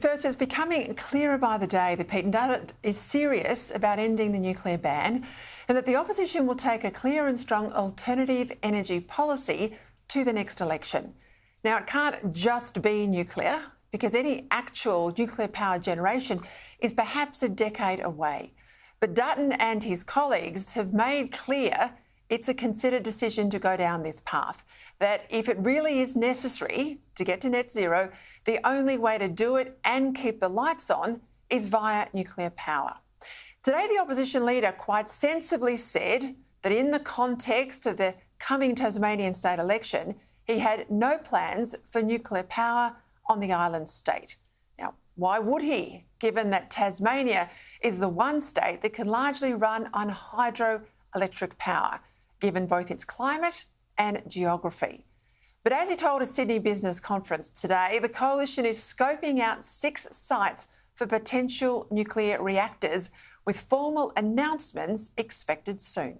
First, it's becoming clearer by the day that Peter Dutton is serious about ending the nuclear ban and that the opposition will take a clear and strong alternative energy policy to the next election. Now, it can't just be nuclear because any actual nuclear power generation is perhaps a decade away. But Dutton and his colleagues have made clear it's a considered decision to go down this path, that if it really is necessary to get to net zero, the only way to do it and keep the lights on is via nuclear power. Today, the opposition leader quite sensibly said that in the context of the coming Tasmanian state election, he had no plans for nuclear power on the island state. Now, why would he, given that Tasmania is the one state that can largely run on hydroelectric power, given both its climate and geography? But as he told a Sydney Business Conference today, the coalition is scoping out 6 sites for potential nuclear reactors, with formal announcements expected soon.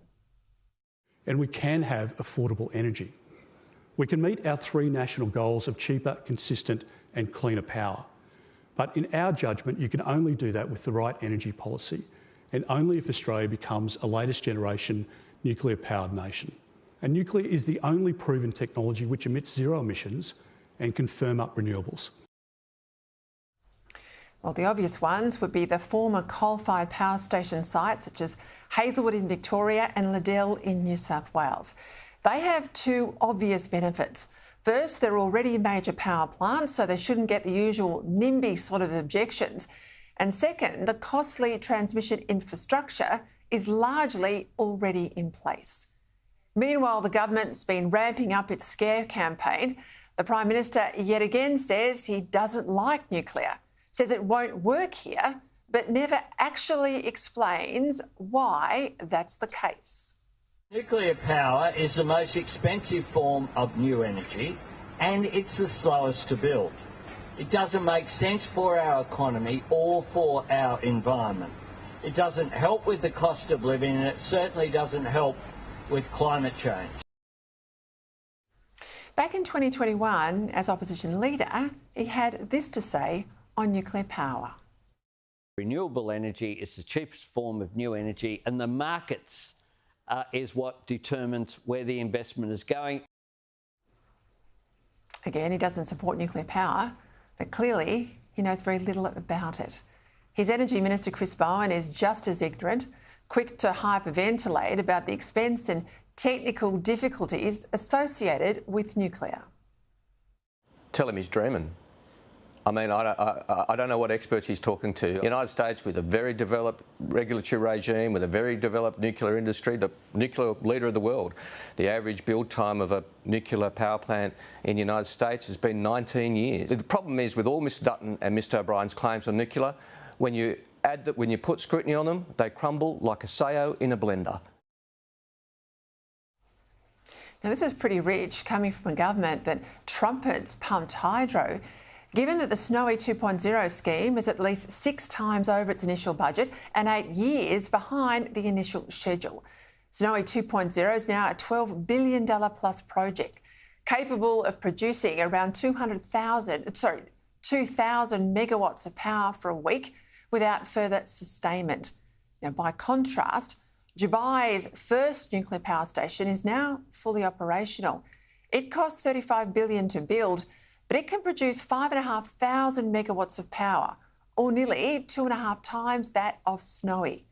And we can have affordable energy. We can meet our 3 national goals of cheaper, consistent and cleaner power. But in our judgment, you can only do that with the right energy policy, and only if Australia becomes a latest generation nuclear-powered nation. And nuclear is the only proven technology which emits zero emissions and can firm up renewables. Well, the obvious ones would be the former coal-fired power station sites such as Hazelwood in Victoria and Liddell in New South Wales. They have 2 obvious benefits. First, they're already major power plants, so they shouldn't get the usual NIMBY sort of objections. And second, the costly transmission infrastructure is largely already in place. Meanwhile, the government's been ramping up its scare campaign. The Prime Minister yet again says he doesn't like nuclear, says it won't work here, but never actually explains why that's the case. Nuclear power is the most expensive form of new energy and it's the slowest to build. It doesn't make sense for our economy or for our environment. It doesn't help with the cost of living and it certainly doesn't help with climate change. Back in 2021, as opposition leader, he had this to say on nuclear power. Renewable energy is the cheapest form of new energy and the markets is what determines where the investment is going. Again, he doesn't support nuclear power, but clearly he knows very little about it. His Energy Minister Chris Bowen is just as ignorant, quick to hyperventilate about the expense and technical difficulties associated with nuclear. Tell him he's dreaming. I mean, I don't know what experts he's talking to. The United States, with a very developed regulatory regime, with a very developed nuclear industry, the nuclear leader of the world. The average build time of a nuclear power plant in the United States has been 19 years. The problem is with all Mr Dutton and Mr O'Brien's claims on nuclear, when you put scrutiny on them, they crumble like a sayo in a blender. Now, this is pretty rich coming from a government that trumpets pumped hydro. Given that the Snowy 2.0 scheme is at least 6 times over its initial budget and 8 years behind the initial schedule. Snowy 2.0 is now a $12 billion plus project, capable of producing around 2,000 megawatts of power for a week without further sustainment. Now, by contrast, Dubai's first nuclear power station is now fully operational. It cost $35 billion to build, but it can produce 5,500 megawatts of power, or nearly 2.5 times that of Snowy.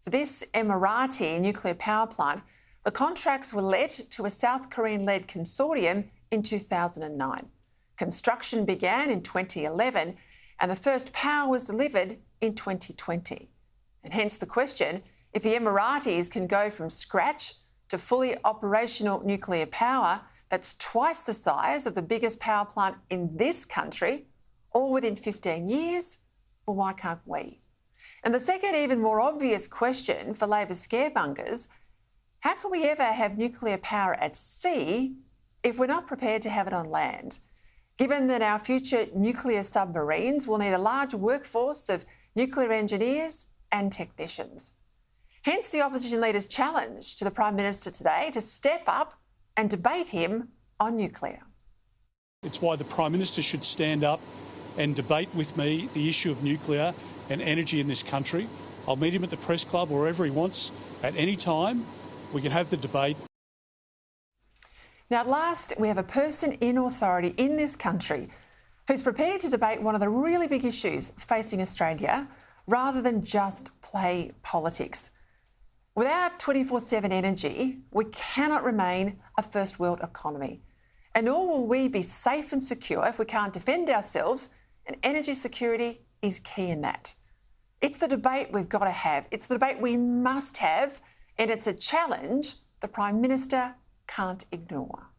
For this Emirati nuclear power plant, the contracts were let to a South Korean-led consortium in 2009. Construction began in 2011 and the first power was delivered in 2020. And hence the question, if the Emiratis can go from scratch to fully operational nuclear power, that's twice the size of the biggest power plant in this country, all within 15 years, well, why can't we? And the second, even more obvious question for Labor's scaremongers, how can we ever have nuclear power at sea if we're not prepared to have it on land? Given that our future nuclear submarines will need a large workforce of nuclear engineers and technicians. Hence the opposition leader's challenge to the Prime Minister today to step up and debate him on nuclear. It's why the Prime Minister should stand up and debate with me the issue of nuclear and energy in this country. I'll meet him at the press club or wherever he wants at any time. We can have the debate. Now, at last, we have a person in authority in this country who's prepared to debate one of the really big issues facing Australia rather than just play politics. Without 24/7 energy, we cannot remain a first world economy. And nor will we be safe and secure if we can't defend ourselves, and energy security is key in that. It's the debate we've got to have. It's the debate we must have, and it's a challenge the Prime Minister can't ignore.